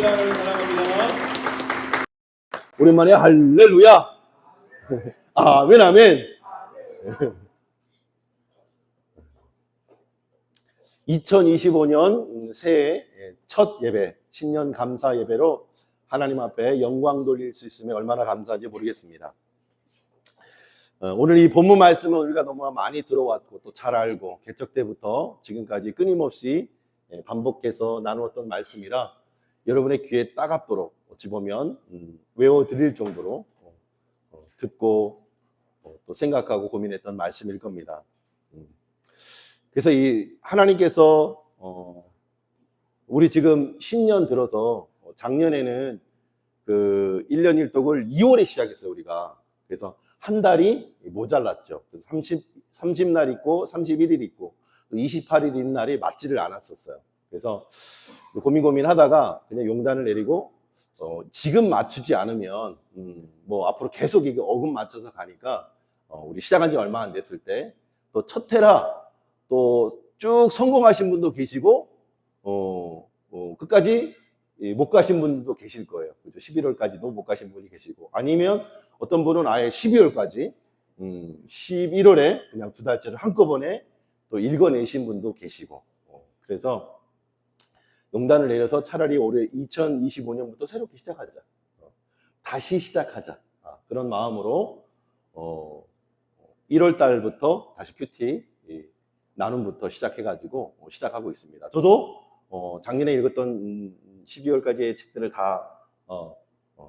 반갑습니다. 사랑합니다. 오랜만에 할렐루야. 아멘, 아멘. 2025년 새해 첫 예배, 신년 감사 예배로 하나님 앞에 영광 돌릴 수 있으면 얼마나 감사한지 모르겠습니다. 오늘 이 본문 말씀은 우리가 너무 많이 들어왔고 또 잘 알고 개척 때부터 지금까지 끊임없이 반복해서 나누었던 말씀이라 여러분의 귀에 따갑도록 어찌 보면 외워드릴 정도로 듣고 또 생각하고 고민했던 말씀일 겁니다. 그래서 이 하나님께서 우리 지금 신년 들어서 작년에는 그 1년 1독을 2월에 시작했어요, 우리가. 그래서 한 달이 모자랐죠. 그래서 30날 있고 31일 있고 28일 있는 날이 맞지를 않았었어요. 그래서 고민하다가 그냥 용단을 내리고 지금 맞추지 않으면 뭐 앞으로 계속 이게 어금 맞춰서 가니까 우리 시작한 지 얼마 안 됐을 때 또 첫 해라 또 쭉 성공하신 분도 계시고 끝까지 못 가신 분들도 계실 거예요. 그죠? 11월까지도 못 가신 분이 계시고 아니면 어떤 분은 아예 12월까지 11월에 그냥 두 달째를 한꺼번에 또 읽어내신 분도 계시고 그래서 용단을 내려서 차라리 올해 2025년부터 새롭게 시작하자. 다시 시작하자. 그런 마음으로 1월 달부터 다시 큐티 나눔부터 시작해가지고 시작하고 있습니다. 저도 작년에 읽었던 12월까지의 책들을 다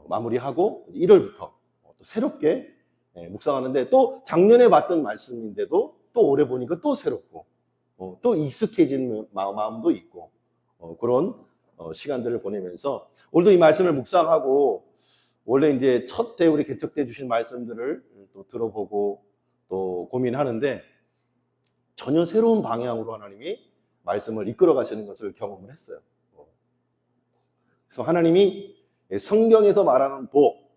마무리하고 1월부터 또 새롭게 묵상하는데 또 작년에 봤던 말씀인데도 또 올해 보니까 또 새롭고 또 익숙해진 마음도 있고 그런 시간들을 보내면서 오늘도 이 말씀을 묵상하고 원래 이제 첫 때 우리 개척 때 주신 말씀들을 또 들어보고 또 고민하는데 전혀 새로운 방향으로 하나님이 말씀을 이끌어 가시는 것을 경험을 했어요. 그래서 하나님이 성경에서 말하는 복,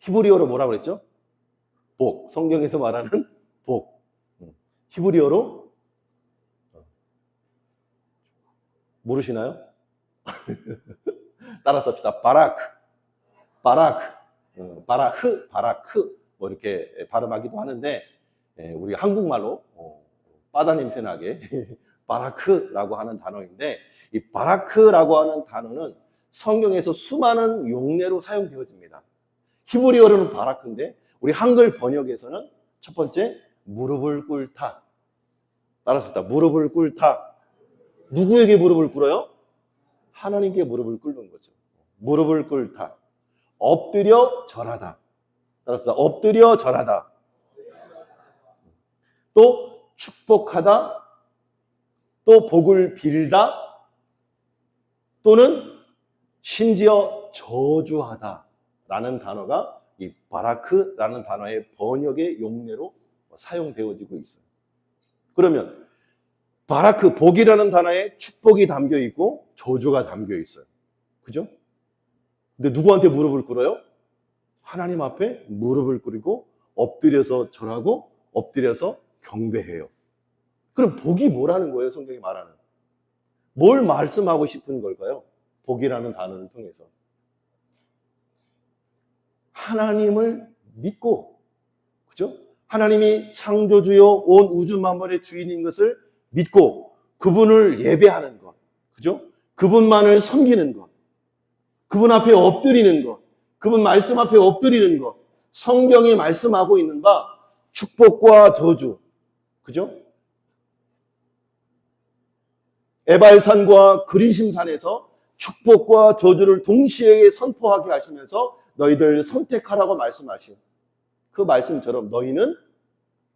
히브리어로 뭐라고 그랬죠? 복, 성경에서 말하는 복, 히브리어로 모르시나요? 따라서 합시다. 바라크 뭐 이렇게 발음하기도 하는데 우리 한국말로 바다 냄새 나게 바라크라고 하는 단어인데 이 바라크라고 하는 단어는 성경에서 수많은 용례로 사용되어집니다. 히브리어로는 바라크인데 우리 한글 번역에서는 첫 번째 무릎을 꿇다. 따라서 합시다. 무릎을 꿇다. 누구에게 무릎을 꿇어요? 하나님께 무릎을 꿇는 거죠. 무릎을 꿇다. 엎드려 절하다. 따라서 엎드려 절하다. 또 축복하다. 또 복을 빌다. 또는 심지어 저주하다. 라는 단어가 이 바라크라는 단어의 번역의 용례로 사용되어지고 있어요. 그러면 바라크, 복이라는 단어에 축복이 담겨 있고 저주가 담겨 있어요. 그죠? 근데 누구한테 무릎을 꿇어요? 하나님 앞에 무릎을 꿇고 엎드려서 절하고 엎드려서 경배해요. 그럼 복이 뭐라는 거예요? 성경이 말하는. 뭘 말씀하고 싶은 걸까요? 복이라는 단어를 통해서. 하나님을 믿고, 그죠? 하나님이 창조주요 온 우주 만물의 주인인 것을 믿고 그분을 예배하는 것, 그죠? 그분만을 섬기는 것, 그분 앞에 엎드리는 것, 그분 말씀 앞에 엎드리는 것, 성경이 말씀하고 있는 바 축복과 저주, 그죠? 에발산과 그리심산에서 축복과 저주를 동시에 선포하게 하시면서 너희들 선택하라고 말씀하신 그 말씀처럼 너희는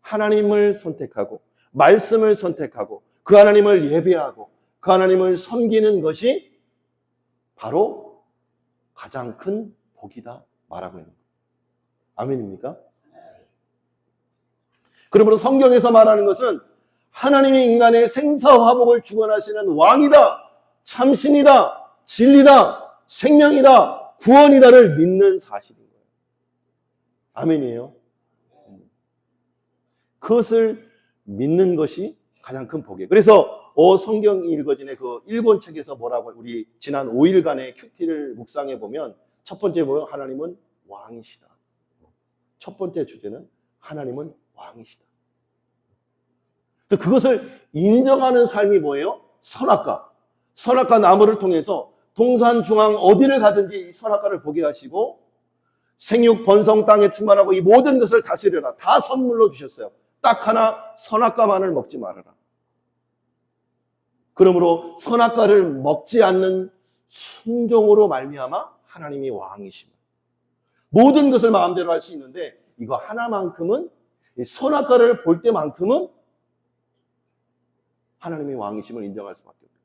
하나님을 선택하고 말씀을 선택하고 그 하나님을 예배하고 그 하나님을 섬기는 것이 바로 가장 큰 복이다 말하고 있는 거예요. 아멘입니까? 그러므로 성경에서 말하는 것은 하나님이 인간의 생사화복을 주관하시는 왕이다, 참신이다, 진리다, 생명이다, 구원이다를 믿는 사실인 거예요. 아멘이에요. 그것을 믿는 것이 가장 큰 복이에요. 그래서 성경이 읽어진의 그 일본 책에서 뭐라고 우리 지난 5일간의 큐티를 묵상해 보면 첫 번째 뭐예요? 하나님은 왕이시다. 첫 번째 주제는 하나님은 왕이시다. 그것을 인정하는 삶이 뭐예요? 선악과. 선악과 나무를 통해서 동산 중앙 어디를 가든지 이 선악과를 보게 하시고 생육 번성 땅에 충만하고 이 모든 것을 다스려라. 다 선물로 주셨어요. 딱 하나 선악과만을 먹지 말아라. 그러므로 선악과를 먹지 않는 순종으로 말미암아 하나님이 왕이십니다. 모든 것을 마음대로 할 수 있는데 이거 하나만큼은 선악과를 볼 때만큼은 하나님의 왕이심을 인정할 수밖에 없죠.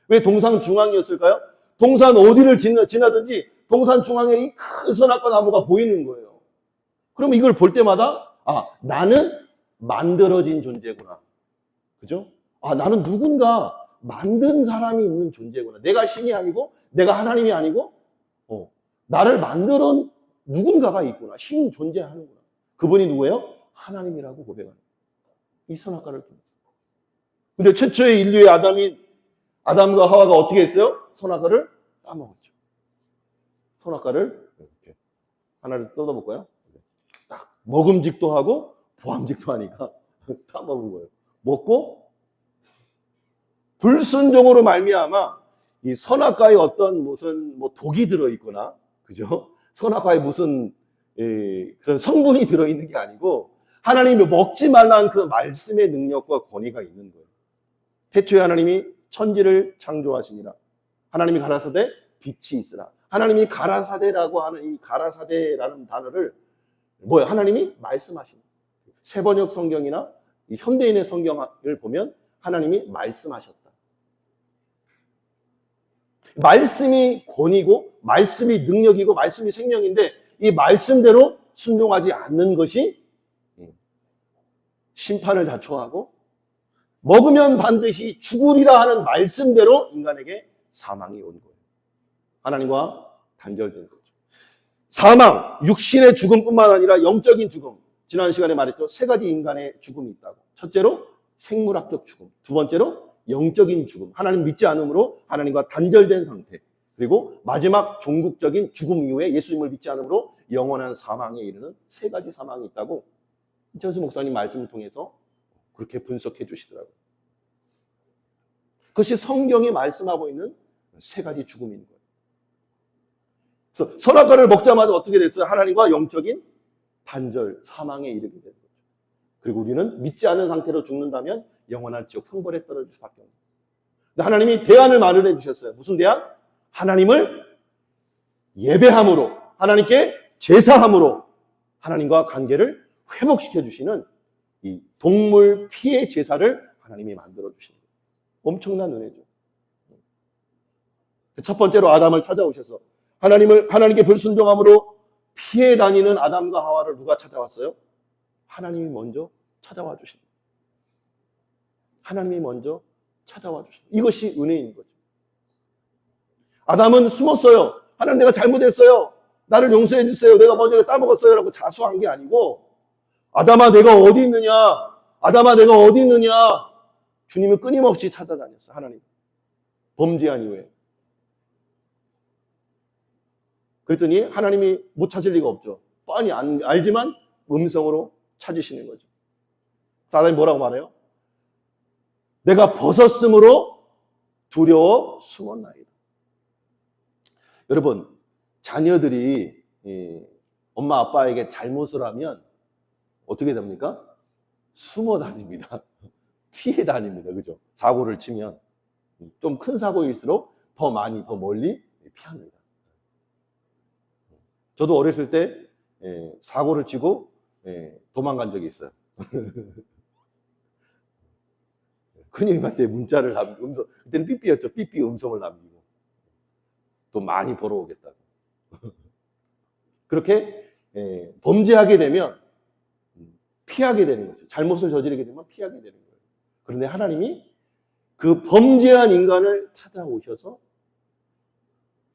왜 동산 중앙이었을까요? 동산 어디를 지나든지 동산 중앙에 이 큰 선악과 나무가 보이는 거예요. 그러면 이걸 볼 때마다 나는 만들어진 존재구나. 그죠? 나는 누군가 만든 사람이 있는 존재구나. 내가 신이 아니고 내가 하나님이 아니고 나를 만들어 누군가가 있구나. 신이 존재하는구나. 그분이 누구예요? 하나님이라고 고백하는 이 선악과를 통해서. 근데 최초의 인류의 아담과 하와가 어떻게 했어요? 선악과를 따먹었죠. 선악과를 이렇게 하나를 뜯어볼까요? 딱 먹음직도 하고 보암직도 하니까 따먹은 거예요. 먹고 불순종으로 말미암아 이 선악과에 어떤 무슨 독이 들어있거나, 그죠? 선악과에 무슨 그런 성분이 들어있는 게 아니고 하나님이 먹지 말라는 그 말씀의 능력과 권위가 있는 거예요. 태초에 하나님이 천지를 창조하시니라. 하나님이 가라사대 빛이 있으라. 하나님이 가라사대라고 하는 이 가라사대라는 단어를 뭐예요? 하나님이 말씀하신. 세번역 성경이나 이 현대인의 성경을 보면 하나님이 말씀하셨다. 말씀이 권위고 말씀이 능력이고 말씀이 생명인데 이 말씀대로 순종하지 않는 것이 심판을 자초하고 먹으면 반드시 죽으리라 하는 말씀대로 인간에게 사망이 온 거예요. 하나님과 단절된 거죠. 사망, 육신의 죽음뿐만 아니라 영적인 죽음. 지난 시간에 말했죠. 세 가지 인간의 죽음이 있다고. 첫째로 생물학적 죽음. 두 번째로 영적인 죽음. 하나님 믿지 않음으로 하나님과 단절된 상태. 그리고 마지막 종국적인 죽음 이후에 예수님을 믿지 않음으로 영원한 사망에 이르는 세 가지 사망이 있다고 이천수 목사님 말씀을 통해서 그렇게 분석해 주시더라고요. 그것이 성경이 말씀하고 있는 세 가지 죽음인 거예요. 그래서 선악과를 먹자마자 어떻게 됐어요? 하나님과 영적인 단절, 사망에 이르게 되는 거죠. 그리고 우리는 믿지 않은 상태로 죽는다면 영원한 지옥 형벌에 떨어질 수밖에 없는 거예요. 근데 하나님이 대안을 마련해 주셨어요. 무슨 대안? 하나님을 예배함으로, 하나님께 제사함으로 하나님과 관계를 회복시켜 주시는 이 동물 피의 제사를 하나님이 만들어 주시는 거예요. 엄청난 은혜죠. 첫 번째로 아담을 찾아오셔서 하나님께 불순종함으로 피해 다니는 아담과 하와를 누가 찾아왔어요? 하나님이 먼저 찾아와 주십니다. 하나님이 먼저 찾아와 주십니다. 이것이 은혜인 거죠. 아담은 숨었어요. 하나님 내가 잘못했어요. 나를 용서해 주세요. 내가 먼저 따먹었어요. 라고 자수한 게 아니고 아담아 내가 어디 있느냐? 아담아 내가 어디 있느냐? 주님을 끊임없이 찾아다녔어요. 하나님. 범죄한 이후에. 그랬더니 하나님이 못 찾을 리가 없죠. 뻔히 알지만 음성으로 찾으시는 거죠. 사단이 뭐라고 말해요? 내가 벗었으므로 두려워 숨었나이다. 여러분, 자녀들이 엄마 아빠에게 잘못을 하면 어떻게 됩니까? 숨어 다닙니다. 피해 다닙니다. 그죠? 사고를 치면 좀 큰 사고일수록 더 많이 더 멀리 피합니다. 저도 어렸을 때 사고를 치고 도망간 적이 있어요. 큰형님한테 문자를 남기고 그때는 삐삐였죠. 삐삐 음성을 남기고 또 많이 벌어오겠다고. 그렇게 범죄하게 되면 피하게 되는 거죠. 잘못을 저지르게 되면 피하게 되는 거예요. 그런데 하나님이 그 범죄한 인간을 찾아오셔서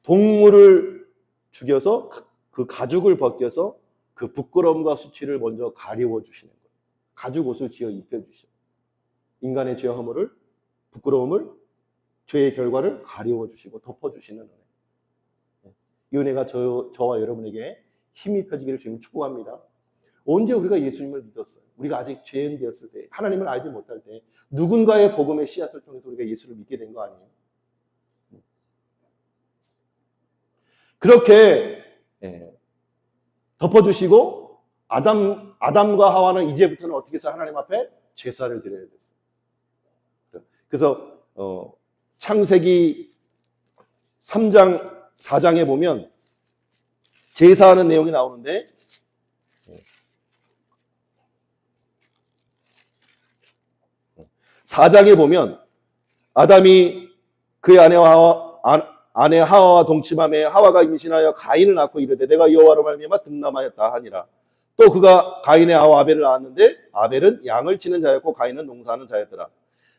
동물을 죽여서 그 가죽을 벗겨서 그 부끄러움과 수치를 먼저 가리워 주시는 거예요. 가죽 옷을 지어 입혀 주시고 인간의 죄와 허물을 부끄러움을, 죄의 결과를 가리워 주시고 덮어 주시는 은혜. 이 은혜가 저와 여러분에게 힘이 펴지기를 주님 축복합니다. 언제 우리가 예수님을 믿었어요? 우리가 아직 죄인 되었을 때, 하나님을 알지 못할 때 누군가의 복음의 씨앗을 통해서 우리가 예수를 믿게 된 거 아니에요? 그렇게 덮어주시고 아담과 하와는 이제부터는 어떻게 해서 하나님 앞에 제사를 드려야 됐어요. 그래서 창세기 3장 4장에 보면 제사하는 내용이 나오는데 4장에 보면 아담이 그의 아내 하와와 동침함에 하와가 임신하여 가인을 낳고 이르되 내가 여호와로 말미암아 득남하였다 하니라. 또 그가 가인의 아우 아벨을 낳았는데 아벨은 양을 치는 자였고 가인은 농사하는 자였더라.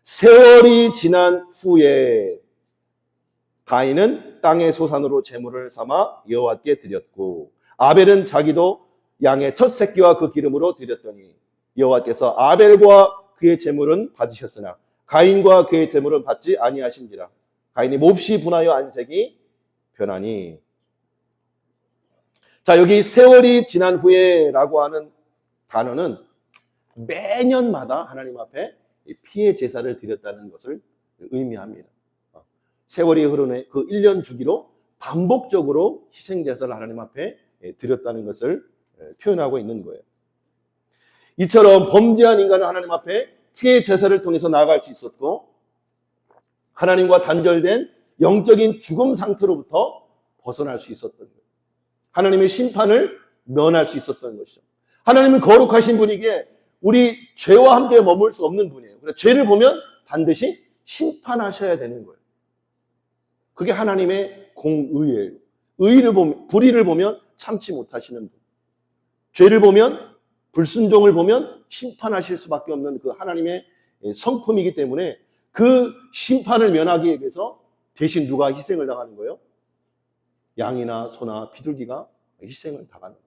세월이 지난 후에 가인은 땅의 소산으로 제물을 삼아 여호와께 드렸고 아벨은 자기도 양의 첫 새끼와 그 기름으로 드렸더니 여호와께서 아벨과 그의 제물은 받으셨으나 가인과 그의 제물은 받지 아니하신지라. 가인이 몹시 분하여 안색이 변하니. 자, 여기 세월이 지난 후에라고 하는 단어는 매년마다 하나님 앞에 피의 제사를 드렸다는 것을 의미합니다. 세월이 흐르는 그 1년 주기로 반복적으로 희생 제사를 하나님 앞에 드렸다는 것을 표현하고 있는 거예요. 이처럼 범죄한 인간은 하나님 앞에 피의 제사를 통해서 나아갈 수 있었고 하나님과 단절된 영적인 죽음 상태로부터 벗어날 수 있었던 거예요. 하나님의 심판을 면할 수 있었던 것이죠. 하나님은 거룩하신 분이기에 우리 죄와 함께 머물 수 없는 분이에요. 그래서 죄를 보면 반드시 심판하셔야 되는 거예요. 그게 하나님의 공의예요. 불의를 보면 참지 못하시는 분. 죄를 보면, 불순종을 보면 심판하실 수밖에 없는 그 하나님의 성품이기 때문에 그 심판을 면하기 위해서 대신 누가 희생을 당하는 거예요? 양이나 소나 비둘기가 희생을 당하는 거예요.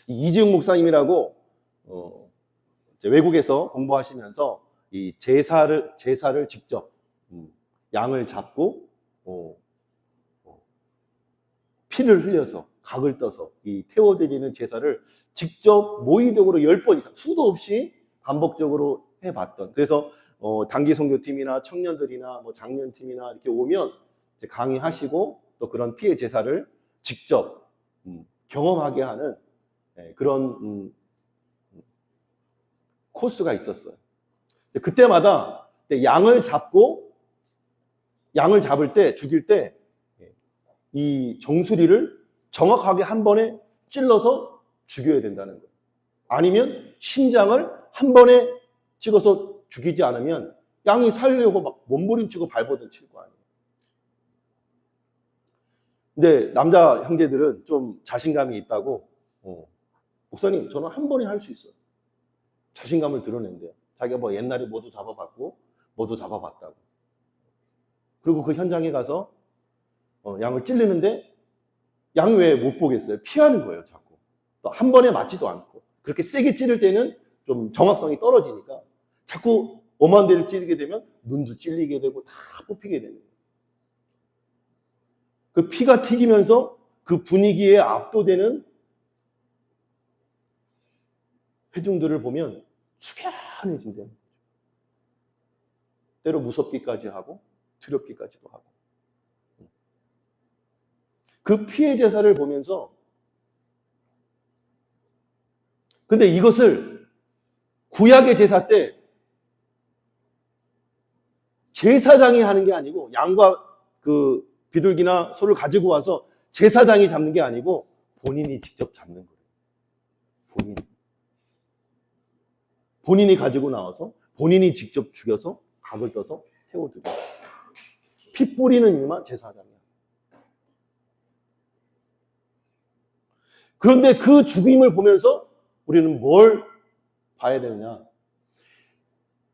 이지웅 목사님이라고 외국에서 공부하시면서 이 제사를 직접 양을 잡고 피를 흘려서 각을 떠서 이 태워드리는 제사를 직접 모의적으로 10번 이상 수도 없이 반복적으로 해봤던. 그래서 단기 선교팀이나 청년들이나 뭐 장년팀이나 이렇게 오면 이제 강의하시고 또 그런 피해 제사를 직접 경험하게 하는 그런 코스가 있었어요. 그때마다 양을 잡을 때, 죽일 때 이 정수리를 정확하게 한 번에 찔러서 죽여야 된다는 거예요. 아니면 심장을 한 번에 찍어서 죽이지 않으면 양이 살려고 막 몸부림치고 발버둥 칠 거 아니에요. 근데 남자 형제들은 좀 자신감이 있다고 목사님 저는 한 번에 할 수 있어요. 자신감을 드러낸대요. 자기가 뭐 옛날에 모두 잡아봤고 모두 잡아봤다고. 그리고 그 현장에 가서 양을 찔르는데 양이 왜 못 보겠어요? 피하는 거예요, 자꾸. 또 한 번에 맞지도 않고. 그렇게 세게 찌를 때는 좀 정확성이 떨어지니까 자꾸 엄한 데를 찌르게 되면 눈도 찔리게 되고 다 뽑히게 되는 거예요. 그 피가 튀기면서 그 분위기에 압도되는 회중들을 보면 숙연해진대요. 때로 무섭기까지 하고 두렵기까지도 하고. 그 피해 제사를 보면서 근데 이것을 구약의 제사 때 제사장이 하는 게 아니고 양과 그 비둘기나 소를 가지고 와서 제사장이 잡는 게 아니고 본인이 직접 잡는 거예요. 본인이 가지고 나와서 본인이 직접 죽여서 각을 떠서 태워드려요. 피 뿌리는 일만 제사장이야. 그런데 그 죽임을 보면서 우리는 뭘 봐야 되느냐?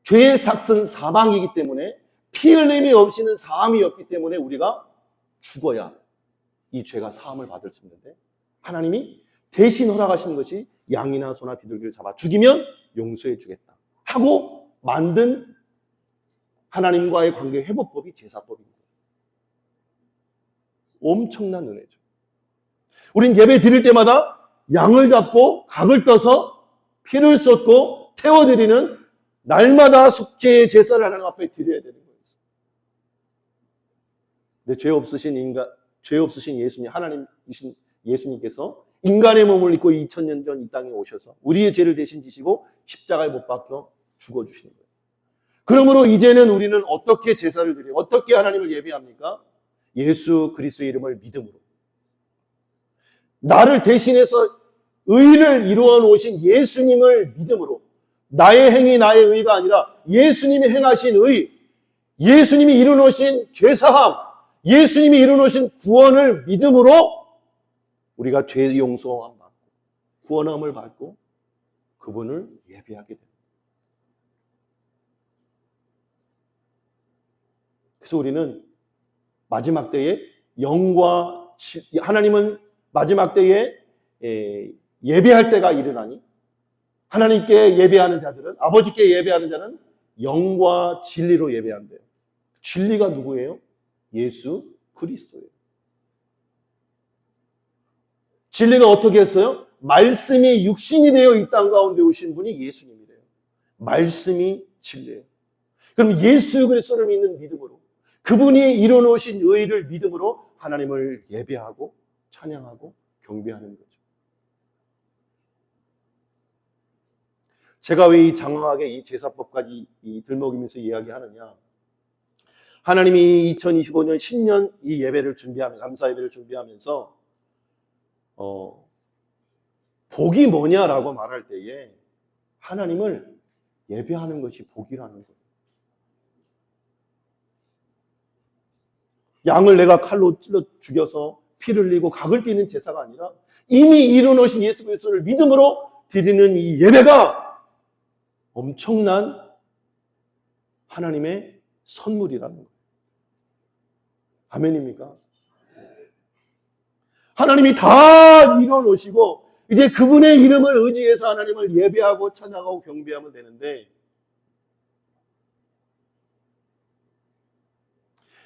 죄의 삭은 사망이기 때문에 피 흘림이 없이는 사함이 없기 때문에 우리가 죽어야 이 죄가 사함을 받을 수 있는데 하나님이 대신 허락하시는 것이 양이나 소나 비둘기를 잡아 죽이면 용서해 주겠다 하고 만든 하나님과의 관계 회복법이 제사법입니다. 엄청난 은혜죠. 우린 예배 드릴 때마다 양을 잡고 각을 떠서 피를 쏟고 태워드리는 날마다 속죄의 제사를 하나님 앞에 드려야 되는 거예요. 근데 죄 없으신 예수님, 하나님이신 예수님께서 인간의 몸을 입고 2000년 전 이 땅에 오셔서 우리의 죄를 대신 지시고 십자가에 못 박혀 죽어주시는 거예요. 그러므로 이제는 우리는 어떻게 제사를 드려요? 어떻게 하나님을 예배합니까? 예수 그리스도의 이름을 믿음으로. 나를 대신해서 의를 이루어 놓으신 예수님을 믿음으로. 나의 행위, 나의 의가 아니라 예수님이 행하신 의, 예수님이 이루어 놓으신 죄사함, 예수님이 이루어 놓으신 구원을 믿음으로 우리가 죄 용서함 받고 구원함을 받고 그분을 예배하게 됩니다. 그래서 우리는 마지막 때에 하나님은 마지막 때에 예배할 때가 일어나니 하나님께 예배하는 자들은, 아버지께 예배하는 자는 영과 진리로 예배한대요. 진리가 누구예요? 예수 그리스도예요. 진리가 어떻게 했어요? 말씀이 육신이 되어 이 땅 가운데 오신 분이 예수님이래요. 말씀이 진리예요. 그럼 예수 그리스도를 믿는 믿음으로, 그분이 이뤄놓으신 의를 믿음으로 하나님을 예배하고 찬양하고 경배하는 거죠. 제가 왜 이 장황하게 이 제사법까지 들먹이면서 이야기하느냐? 하나님이 2025년 신년 이 예배를 준비하면서, 감사 예배를 준비하면서 복이 뭐냐라고 말할 때에 하나님을 예배하는 것이 복이라는 거예요. 양을 내가 칼로 찔러 죽여서 피를 흘리고 각을 띠는 제사가 아니라 이미 이루어놓으신 예수 그리스도를 믿음으로 드리는 이 예배가 엄청난 하나님의 선물이라는 거예요. 아멘입니까? 하나님이 다 이뤄놓으시고 이제 그분의 이름을 의지해서 하나님을 예배하고 찬양하고 경배하면 되는데,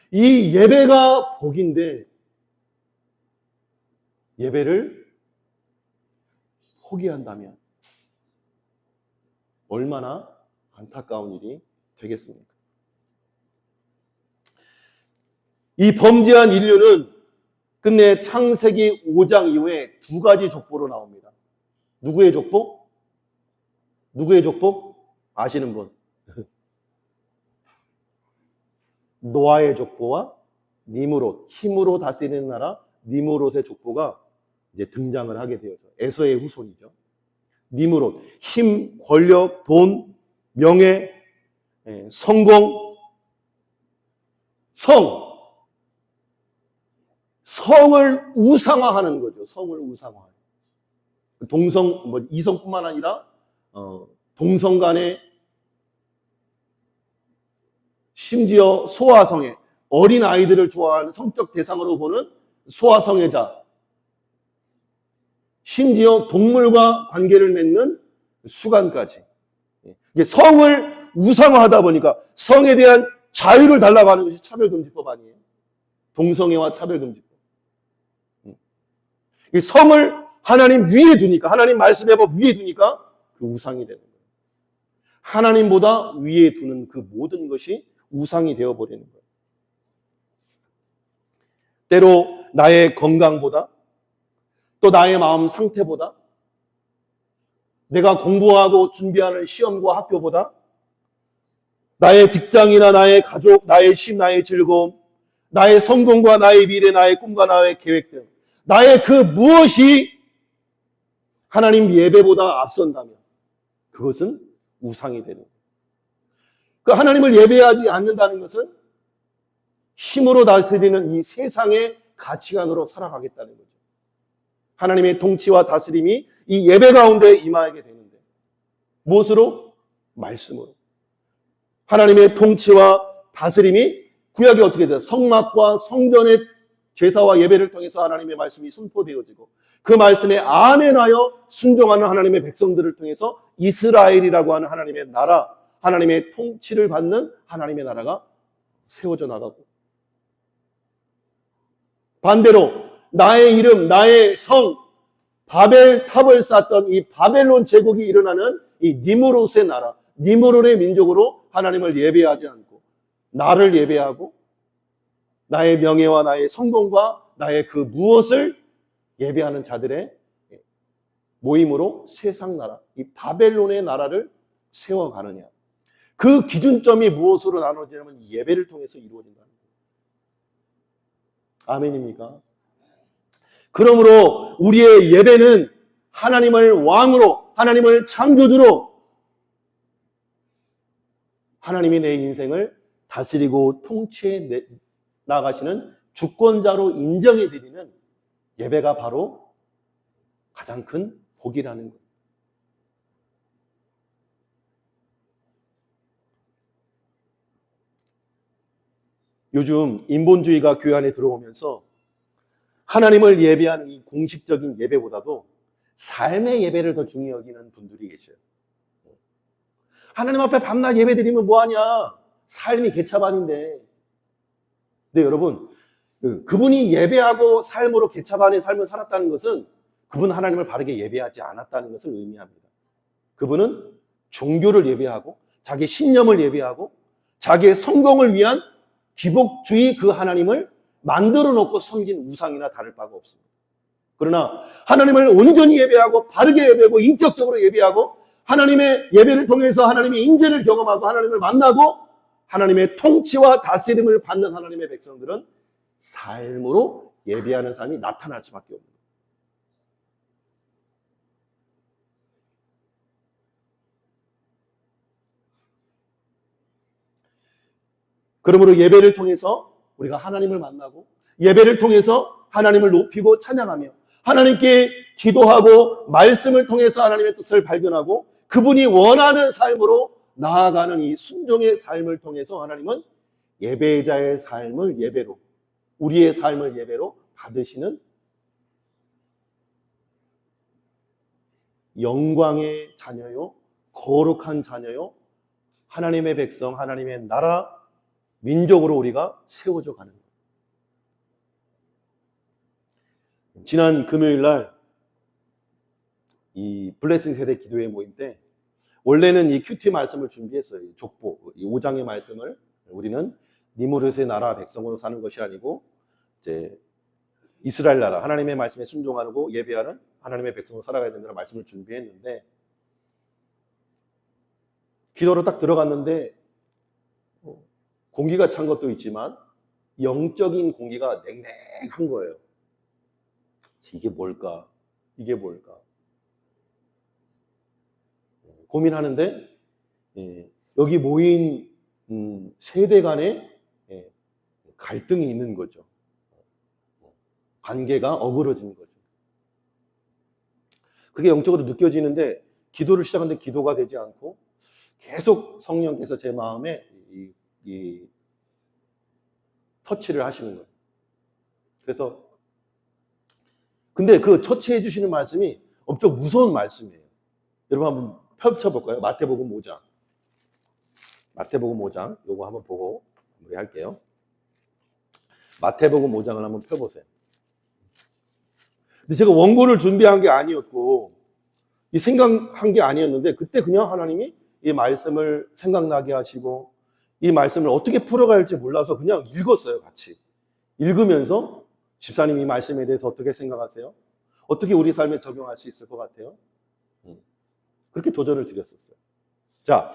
이 예배가 복인데 예배를 포기한다면 얼마나 안타까운 일이 되겠습니까? 이 범죄한 인류는 끝내 창세기 5장 이후에 두 가지 족보로 나옵니다. 누구의 족보? 누구의 족보? 아시는 분? 노아의 족보와 니므롯, 힘으로 다스리는 나라 니므롯의 족보가 이제 등장을 하게 되어서 에서의 후손이죠. 니므롯, 힘, 권력, 돈, 명예, 성공, 성을 우상화하는 거죠. 성을 우상화. 이성뿐만 아니라 동성 간에, 심지어 소아성애, 어린 아이들을 좋아하는 성적 대상으로 보는 소아성애자, 심지어 동물과 관계를 맺는 수간까지. 성을 우상화하다 보니까 성에 대한 자유를 달라고 하는 것이 차별금지법 아니에요? 동성애와 차별금지법. 성을 하나님 위에 두니까, 하나님 말씀의 법 위에 두니까 그 우상이 되는 거예요. 하나님보다 위에 두는 그 모든 것이 우상이 되어버리는 거예요. 때로 나의 건강보다, 또 나의 마음 상태보다, 내가 공부하고 준비하는 시험과 학교보다, 나의 직장이나 나의 가족, 나의 쉼, 나의 즐거움, 나의 성공과 나의 미래, 나의 꿈과 나의 계획 등 나의 그 무엇이 하나님 예배보다 앞선다면 그것은 우상이 되는 거예요. 그 하나님을 예배하지 않는다는 것은 힘으로 다스리는 이 세상의 가치관으로 살아가겠다는 거죠. 하나님의 통치와 다스림이 이 예배 가운데 임하게 되는데, 무엇으로? 말씀으로. 하나님의 통치와 다스림이 구약에 어떻게 돼요? 성막과 성전의 제사와 예배를 통해서 하나님의 말씀이 선포되어지고, 그 말씀에 아멘하여 순종하는 하나님의 백성들을 통해서 이스라엘이라고 하는 하나님의 나라, 하나님의 통치를 받는 하나님의 나라가 세워져 나가고, 반대로 나의 이름, 나의 성, 바벨탑을 쌓았던 이 바벨론 제국이 일어나는 이 니무롯의 나라, 니무롯의 민족으로 하나님을 예배하지 않고 나를 예배하고 나의 명예와 나의 성공과 나의 그 무엇을 예배하는 자들의 모임으로 세상 나라, 이 바벨론의 나라를 세워가느냐. 그 기준점이 무엇으로 나눠지냐면 예배를 통해서 이루어진다는 거예요. 아멘입니까? 그러므로 우리의 예배는 하나님을 왕으로, 하나님을 창조주로, 하나님이 내 인생을 다스리고 통치해 나가시는 주권자로 인정해 드리는 예배가 바로 가장 큰 복이라는 거예요. 요즘 인본주의가 교회 안에 들어오면서 하나님을 예배하는 이 공식적인 예배보다도 삶의 예배를 더 중히 여기는 분들이 계셔요. 하나님 앞에 밤낮 예배 드리면 뭐하냐? 삶이 개차반인데. 근데 여러분, 그분이 예배하고 삶으로 개차반의 삶을 살았다는 것은 그분 하나님을 바르게 예배하지 않았다는 것을 의미합니다. 그분은 종교를 예배하고 자기 신념을 예배하고 자기의 성공을 위한 기복주의 그 하나님을 만들어 놓고 섬긴 우상이나 다를 바가 없습니다. 그러나 하나님을 온전히 예배하고 바르게 예배하고 인격적으로 예배하고 하나님의 예배를 통해서 하나님의 인재를 경험하고 하나님을 만나고 하나님의 통치와 다스림을 받는 하나님의 백성들은 삶으로 예배하는 삶이 나타날 수밖에 없는 거예요. 그러므로 예배를 통해서 우리가 하나님을 만나고 예배를 통해서 하나님을 높이고 찬양하며 하나님께 기도하고 말씀을 통해서 하나님의 뜻을 발견하고 그분이 원하는 삶으로 나아가는 이 순종의 삶을 통해서 하나님은 예배자의 삶을 예배로, 우리의 삶을 예배로 받으시는 영광의 자녀요, 거룩한 자녀요, 하나님의 백성, 하나님의 나라, 민족으로 우리가 세워져 가는 거예요. 지난 금요일 날 이 블레싱 세대 기도회 모임 때 원래는 이 큐티 말씀을 준비했어요. 이 족보, 이 5장의 말씀을 우리는 니무롯의 나라 백성으로 사는 것이 아니고 이제 이스라엘 나라, 하나님의 말씀에 순종하고 예배하는 하나님의 백성으로 살아가야 된다는 말씀을 준비했는데 기도로 딱 들어갔는데 공기가 찬 것도 있지만 영적인 공기가 냉랭한 거예요. 이게 뭘까? 이게 뭘까? 고민하는데 여기 모인 세대 간에 갈등이 있는 거죠. 관계가 어그러진 거죠. 그게 영적으로 느껴지는데 기도를 시작하는데 기도가 되지 않고 계속 성령께서 제 마음에 이 터치를 하시는 거예요. 그래서 근데 그 터치해 주시는 말씀이 엄청 무서운 말씀이에요. 여러분 한번 펼쳐볼까요? 마태복음 5장. 마태복음 5장 요거 한번 보고 마무리할게요. 마태복음 5장을 한번 펴보세요. 근데 제가 원고를 준비한 게 아니었고 이 생각한 게 아니었는데 그때 그냥 하나님이 이 말씀을 생각나게 하시고 이 말씀을 어떻게 풀어가야 할지 몰라서 그냥 읽었어요. 같이 읽으면서 집사님 이 말씀에 대해서 어떻게 생각하세요? 어떻게 우리 삶에 적용할 수 있을 것 같아요? 그렇게 도전을 드렸었어요. 자,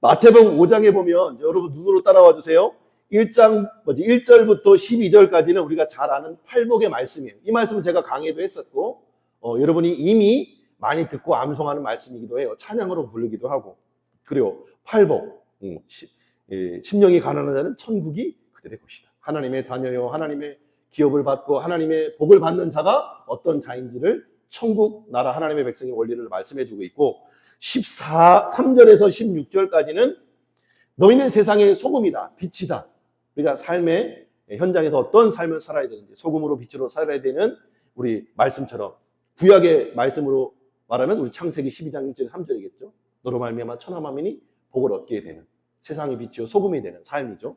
마태복음 5장에 보면 여러분 눈으로 따라와 주세요. 1절부터 12절까지는 우리가 잘 아는 팔복의 말씀이에요. 이 말씀은 제가 강의도 했었고 여러분이 이미 많이 듣고 암송하는 말씀이기도 해요. 찬양으로 부르기도 하고. 그리고 팔복, 심령이 가난한 자는 천국이 그들의 것이다. 하나님의 자녀요, 하나님의 기업을 받고 하나님의 복을 받는 자가 어떤 자인지를 천국 나라 하나님의 백성의 원리를 말씀해 주고 있고 3절에서 16절까지는 너희는 세상의 소금이다, 빛이다. 우리가 삶의 현장에서 어떤 삶을 살아야 되는지 소금으로 빛으로 살아야 되는 우리 말씀처럼 구약의 말씀으로 말하면 우리 창세기 12장 1절 3절이겠죠. 너로 말미암아 천하 만민이 복을 얻게 되는, 세상의 빛이요 소금이 되는 삶이죠.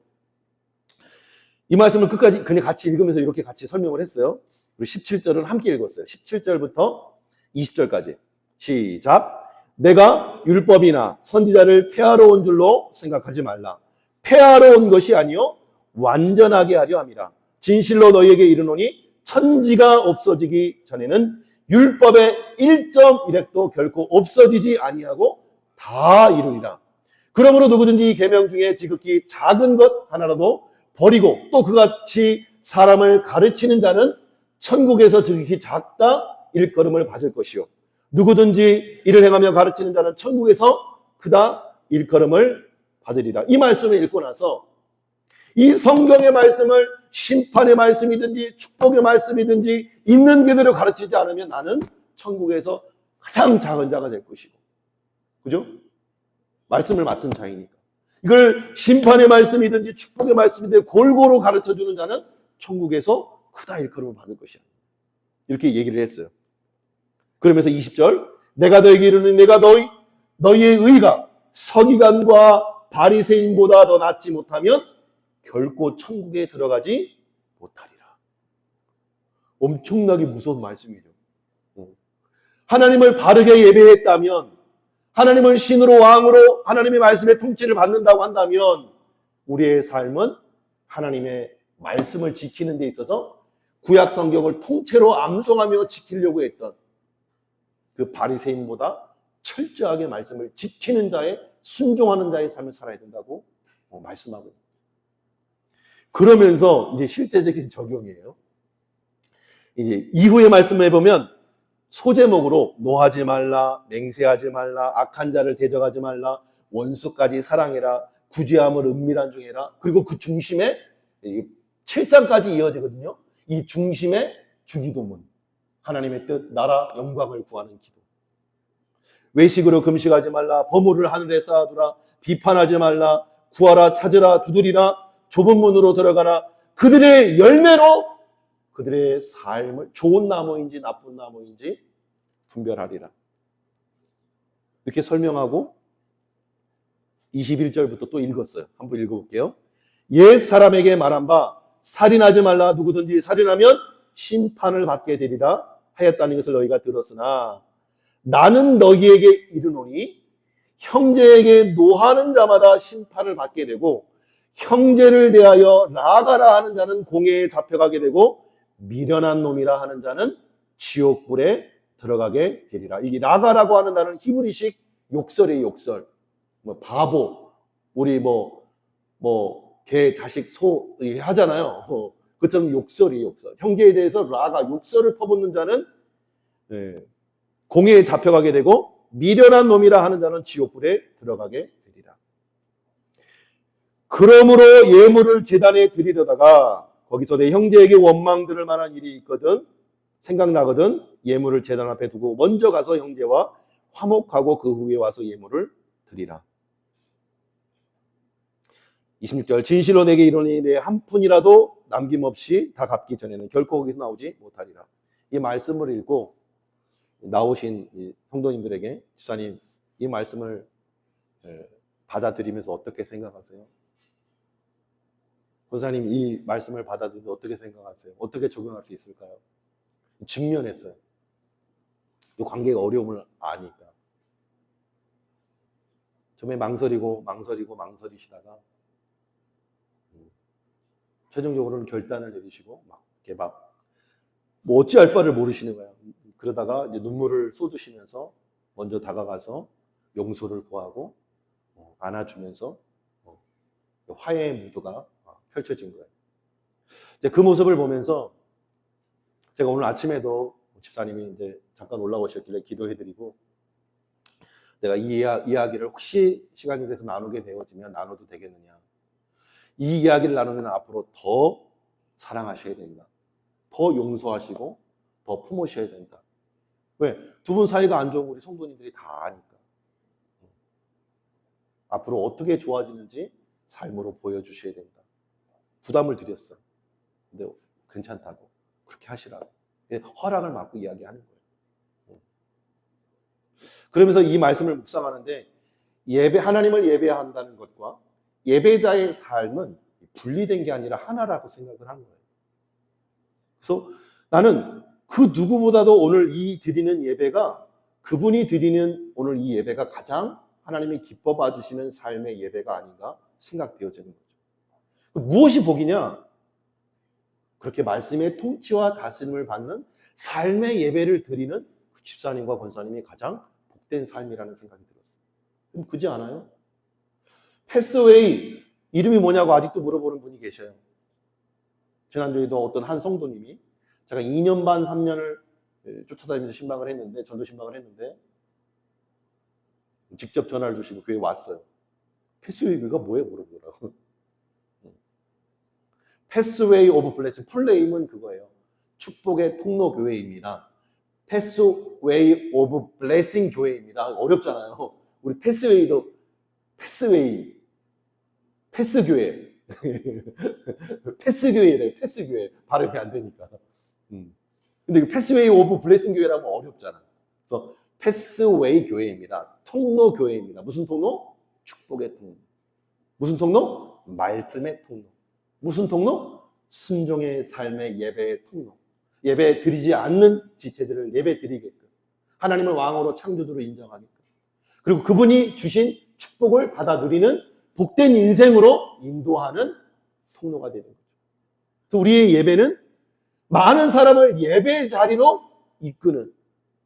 이 말씀을 끝까지 그냥 같이 읽으면서 이렇게 같이 설명을 했어요. 그리고 17절은 함께 읽었어요. 17절부터 20절까지 시작. 내가 율법이나 선지자를 폐하러 온 줄로 생각하지 말라. 폐하러 온 것이 아니요 완전하게 하려 함이라. 진실로 너희에게 이르노니 천지가 없어지기 전에는 율법의 1.1획도 결코 없어지지 아니하고 다 이루리라. 그러므로 누구든지 이 계명 중에 지극히 작은 것 하나라도 버리고 또 그같이 사람을 가르치는 자는 천국에서 지극히 작다 일컬음을 받을 것이요 누구든지 이를 행하며 가르치는 자는 천국에서 크다 일컬음을 받으리라. 이 말씀을 읽고 나서 이 성경의 말씀을 심판의 말씀이든지 축복의 말씀이든지 있는 그대로 가르치지 않으면 나는 천국에서 가장 작은 자가 될 것이고, 그죠? 말씀을 맡은 자이니까. 이걸 심판의 말씀이든지 축복의 말씀이든지 골고루 가르쳐주는 자는 천국에서 크다 일컬음을 받을 것이야. 이렇게 얘기를 했어요. 그러면서 20절 내가 너에게 이르노니 내가 너희의 의가 서기관과 바리새인보다 더 낫지 못하면 결코 천국에 들어가지 못하리라. 엄청나게 무서운 말씀이죠. 하나님을 바르게 예배했다면, 하나님을 신으로 왕으로 하나님의 말씀의 통치를 받는다고 한다면 우리의 삶은 하나님의 말씀을 지키는 데 있어서 구약 성경을 통째로 암송하며 지키려고 했던 그 바리새인보다 철저하게 말씀을 지키는 자의, 순종하는 자의 삶을 살아야 된다고 말씀하고 있습니다. 그러면서 이제 실제적인 적용이에요. 이제 이후의 말씀을 해보면 소제목으로 노하지 말라, 맹세하지 말라, 악한 자를 대적하지 말라, 원수까지 사랑해라, 구제함을 은밀한 중에 해라. 그리고 그 중심에 7장까지 이어지거든요. 이 중심에 주기도문, 하나님의 뜻, 나라, 영광을 구하는 기도. 외식으로 금식하지 말라, 버물을 하늘에 쌓아두라, 비판하지 말라, 구하라, 찾으라, 두드리라, 좁은 문으로 들어가라. 그들의 열매로 그들의 삶을 좋은 나무인지 나쁜 나무인지 분별하리라. 이렇게 설명하고 21절부터 또 읽었어요. 한번 읽어볼게요. 옛 사람에게 말한 바 살인하지 말라. 누구든지 살인하면 심판을 받게 되리라 하였다는 것을 너희가 들었으나 나는 너희에게 이르노니 형제에게 노하는 자마다 심판을 받게 되고 형제를 대하여 나아가라 하는 자는 공회에 잡혀가게 되고 미련한 놈이라 하는 자는 지옥불에 들어가게 되리라. 이 나가라고 하는 단어는 히브리식 욕설이에요. 욕설. 뭐 바보, 우리 개, 자식, 소 하잖아요. 그처럼 욕설이에요. 욕설. 형제에 대해서 나가 욕설을 퍼붓는 자는 공회에 잡혀가게 되고 미련한 놈이라 하는 자는 지옥불에 들어가게 되리라. 그러므로 예물을 제단에 드리려다가 거기서 내 형제에게 원망 들을 만한 일이 있거든, 생각나거든 예물을 제단 앞에 두고 먼저 가서 형제와 화목하고 그 후에 와서 예물을 드리라. 26절 진실로 내게 이르노니 내 한 푼이라도 남김없이 다 갚기 전에는 결코 거기서 나오지 못하리라. 이 말씀을 읽고 나오신 성도님들에게 집사님 이 말씀을 받아들이면서 어떻게 생각하세요? 권사님 이 말씀을 받아들이면서 어떻게 생각하세요? 어떻게 적용할 수 있을까요? 직면했어요. 이 관계가 어려움을 아니까. 처음에 망설이시다가 최종적으로는 결단을 내리시고 뭐 어찌할 바를 모르시는 거예요. 그러다가 이제 눈물을 쏟으시면서 먼저 다가가서 용서를 구하고 안아주면서 화해의 무드가 펼쳐진 거예요. 이제 그 모습을 보면서 제가 오늘 아침에도 집사님이 이제 잠깐 올라오셨길래 기도해드리고 내가 이 이야기를 혹시 시간이 돼서 나누게 되어지면 나눠도 되겠느냐. 이 이야기를 나누면 앞으로 더 사랑하셔야 된다. 더 용서하시고 더 품으셔야 된다. 왜? 두 분 사이가 안 좋은 우리 성도님들이 다 아니까. 앞으로 어떻게 좋아지는지 삶으로 보여주셔야 된다. 부담을 드렸어. 근데 괜찮다고. 그렇게 하시라고. 허락을 받고 이야기하는 거예요. 그러면서 이 말씀을 묵상하는데 하나님을 예배한다는 것과 예배자의 삶은 분리된 게 아니라 하나라고 생각을 한 거예요. 그래서 나는 그 누구보다도 오늘 이 드리는 예배가, 그분이 드리는 오늘 이 예배가 가장 하나님이 기뻐 받으시는 삶의 예배가 아닌가 생각되어지는 거죠. 무엇이 복이냐? 그렇게 말씀의 통치와 다스림을 받는 삶의 예배를 드리는 그 집사님과 권사님이 가장 복된 삶이라는 생각이 들었어요. 그럼 그지 않아요? 패스웨이 이름이 뭐냐고 아직도 물어보는 분이 계셔요. 지난주에도 어떤 한 성도님이 제가 2년 반 3년을 쫓아다니면서 신방을 했는데, 전도 신방을 했는데 직접 전화를 주시고 교회에 왔어요. 패스웨이 교회가 뭐예요? 물어보더라고요. 패스웨이 오브 블레싱, 풀네임은 그거예요. 축복의 통로 교회입니다. 패스웨이 오브 블레싱 교회입니다. 어렵잖아요. 우리 패스웨이도 패스웨이, 패스교회. 패스교회래, 패스교회. 발음이 안 되니까. 근데 패스웨이 오브 블레싱 교회라면 어렵잖아. 그래서 패스웨이 교회입니다. 통로 교회입니다. 무슨 통로? 축복의 통로. 무슨 통로? 말씀의 통로. 무슨 통로? 순종의 삶의 예배의 통로. 예배 드리지 않는 지체들을 예배 드리게끔, 하나님을 왕으로 창조주로 인정하게끔, 그리고 그분이 주신 축복을 받아 누리는 복된 인생으로 인도하는 통로가 되는 거죠. 우리의 예배는 많은 사람을 예배 자리로 이끄는,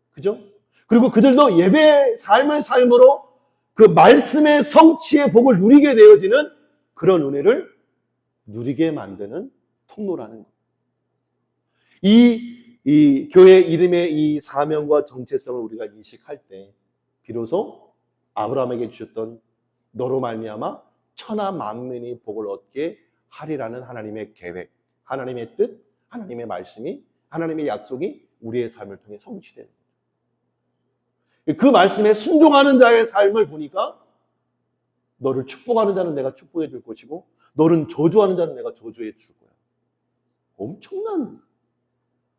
그죠? 그리고 그들도 예배의 삶으로 그 말씀의 성취의 복을 누리게 되어지는 그런 은혜를 누리게 만드는 통로라는 것. 이 교회 이름의 이 사명과 정체성을 우리가 인식할 때 비로소 아브라함에게 주셨던 너로 말미암아 천하 만민이 복을 얻게 하리라는 하나님의 계획, 하나님의 뜻, 하나님의 말씀이, 하나님의 약속이 우리의 삶을 통해 성취되는 거죠. 그 말씀에 순종하는 자의 삶을 보니까 너를 축복하는 자는 내가 축복해 줄 것이고 너는 저주하는 자는 내가 저주해 줄 거야. 엄청난.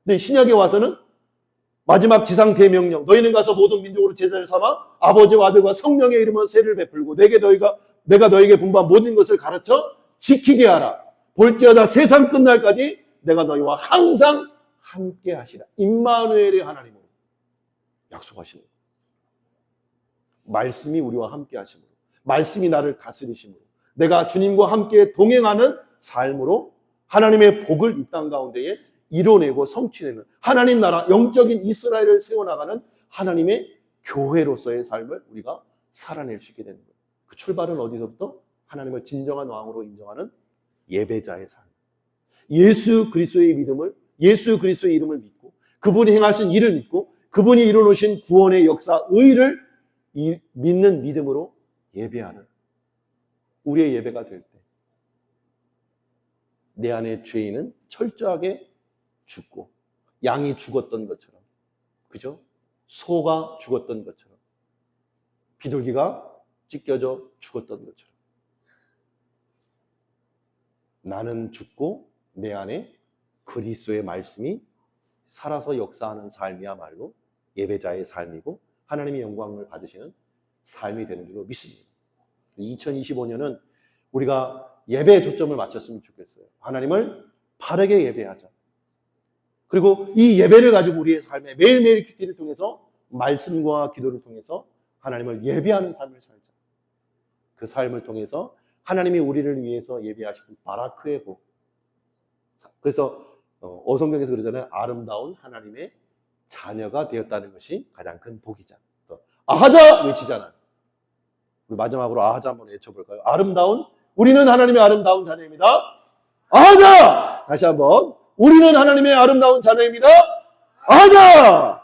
근데 신약에 와서는 마지막 지상 대명령, 너희는 가서 모든 민족으로 제자를 삼아 아버지와 아들과 성령의 이름으로 세를 베풀고 내가 너에게 분부한 모든 것을 가르쳐 지키게 하라. 볼지어다 세상 끝날까지 내가 너희와 항상 함께 하시라. 임마누엘의 하나님으로 약속하시는 거예요. 말씀이 우리와 함께 하심으로, 말씀이 나를 다스리심으로, 내가 주님과 함께 동행하는 삶으로 하나님의 복을 이 땅 가운데에 이뤄내고 성취되는 하나님 나라, 영적인 이스라엘을 세워나가는 하나님의 교회로서의 삶을 우리가 살아낼 수 있게 되는 거예요. 그 출발은 어디서부터? 하나님을 진정한 왕으로 인정하는 예배자의 삶. 예수 그리스도의 믿음을, 예수 그리스도의 이름을 믿고 그분이 행하신 일을 믿고 그분이 이뤄놓으신 구원의 역사, 의를 믿는 믿음으로 예배하는 우리의 예배가 될 때 내 안의 죄인은 철저하게 죽고, 양이 죽었던 것처럼, 그죠? 소가 죽었던 것처럼, 비둘기가 찢겨져 죽었던 것처럼 나는 죽고 내 안에 그리스도의 말씀이 살아서 역사하는 삶이야말로 예배자의 삶이고 하나님의 영광을 받으시는 삶이 되는 줄로 믿습니다. 2025년은 우리가 예배에 초점을 맞췄으면 좋겠어요. 하나님을 바르게 예배하자. 그리고 이 예배를 가지고 우리의 삶에 매일매일 큐티를 통해서, 말씀과 기도를 통해서 하나님을 예배하는 삶을 살자. 그 삶을 통해서 하나님이 우리를 위해서 예배하신 바라크의 복. 그래서 어성경에서 그러잖아요. 아름다운 하나님의 자녀가 되었다는 것이 가장 큰 복이자. 그래서 아하자 외치잖아요. 우리 마지막으로 아하자 한번 외쳐볼까요? 우리는 하나님의 아름다운 자녀입니다. 아하자! 다시 한번. 우리는 하나님의 아름다운 자녀입니다. 아하자!